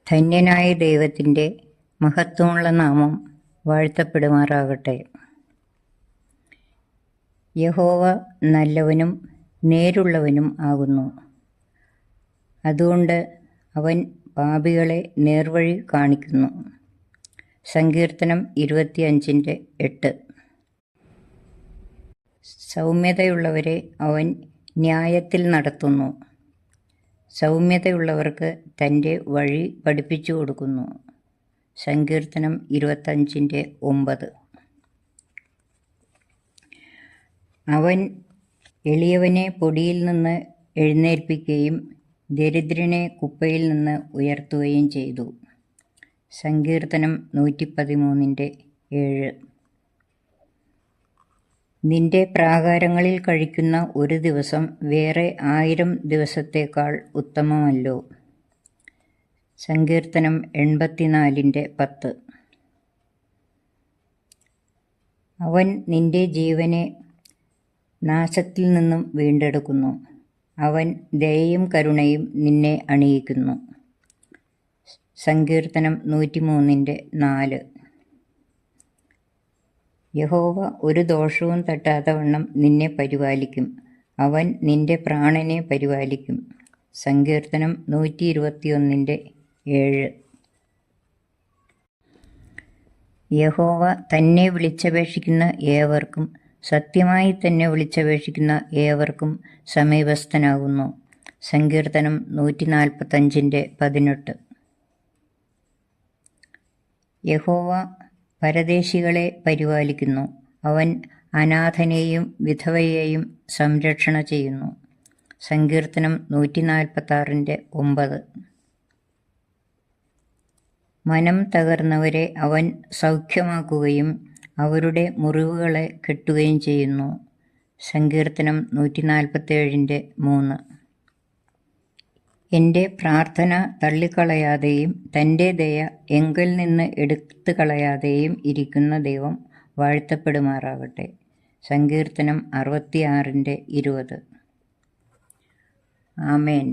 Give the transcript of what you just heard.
ധന്യനായ ദൈവത്തിൻ്റെ മഹത്വമുള്ള നാമം വാഴ്ത്തപ്പെടുമാറാകട്ടെ. യഹോവ നല്ലവനും നേരുള്ളവനും ആകുന്നു. അതുകൊണ്ട് അവൻ പാപികളെ നേർവഴി കാണിക്കുന്നു. സങ്കീർത്തനം 25:8. സൗമ്യതയുള്ളവരെ അവൻ ന്യായത്തിൽ നടത്തുന്നു. സൗമ്യതയുള്ളവർക്ക് തൻ്റെ വഴി പഠിപ്പിച്ചു കൊടുക്കുന്നു. സങ്കീർത്തനം 25:9. അവൻ എളിയവനെ പൊടിയിൽ നിന്ന് എഴുന്നേൽപ്പിക്കുകയും ദരിദ്രനെ കുപ്പയിൽ നിന്ന് ഉയർത്തുകയും ചെയ്തു. സങ്കീർത്തനം 113:7. നിന്റെ പ്രാകാരങ്ങളിൽ കഴിക്കുന്ന ഒരു ദിവസം വേറെ 1000 ദിവസത്തേക്കാൾ ഉത്തമമല്ലോ. സങ്കീർത്തനം 84:10. അവൻ നിന്റെ ജീവനെ നാശത്തിൽ നിന്നും വീണ്ടെടുക്കുന്നു. അവൻ ദയയും കരുണയും നിന്നെ അണിയിക്കുന്നു. സങ്കീർത്തനം 103:4. യഹോവ ഒരു ദോഷവും തട്ടാത്ത വണ്ണം നിന്നെ പരിപാലിക്കും. അവൻ നിന്റെ പ്രാണനെ പരിപാലിക്കും. സങ്കീർത്തനം 121:7. യഹോവ തന്നെ വിളിച്ചപേക്ഷിക്കുന്ന ഏവർക്കും, സത്യമായി തന്നെ വിളിച്ചപേക്ഷിക്കുന്ന ഏവർക്കും സമീപസ്ഥനാകുന്നു. സങ്കീർത്തനം 145:18. യഹോവ പരദേശികളെ പരിപാലിക്കുന്നു. അവൻ അനാഥനെയും വിധവയെയും സംരക്ഷണ ചെയ്യുന്നു. സങ്കീർത്തനം 146:9. മനം തകർന്നവരെ അവൻ സൗഖ്യമാക്കുകയും അവരുടെ മുറിവുകളെ കെട്ടുകയും ചെയ്യുന്നു. സങ്കീർത്തനം 147:3. എൻ്റെ പ്രാർത്ഥന തള്ളിക്കളയാതെയും തൻ്റെ ദയ എങ്കിൽ നിന്ന് എടുത്തു കളയാതെയും ഇരിക്കുന്ന ദൈവം വാഴ്ത്തപ്പെടുമാറാകട്ടെ. സങ്കീർത്തനം 66:20. ആമേൻ.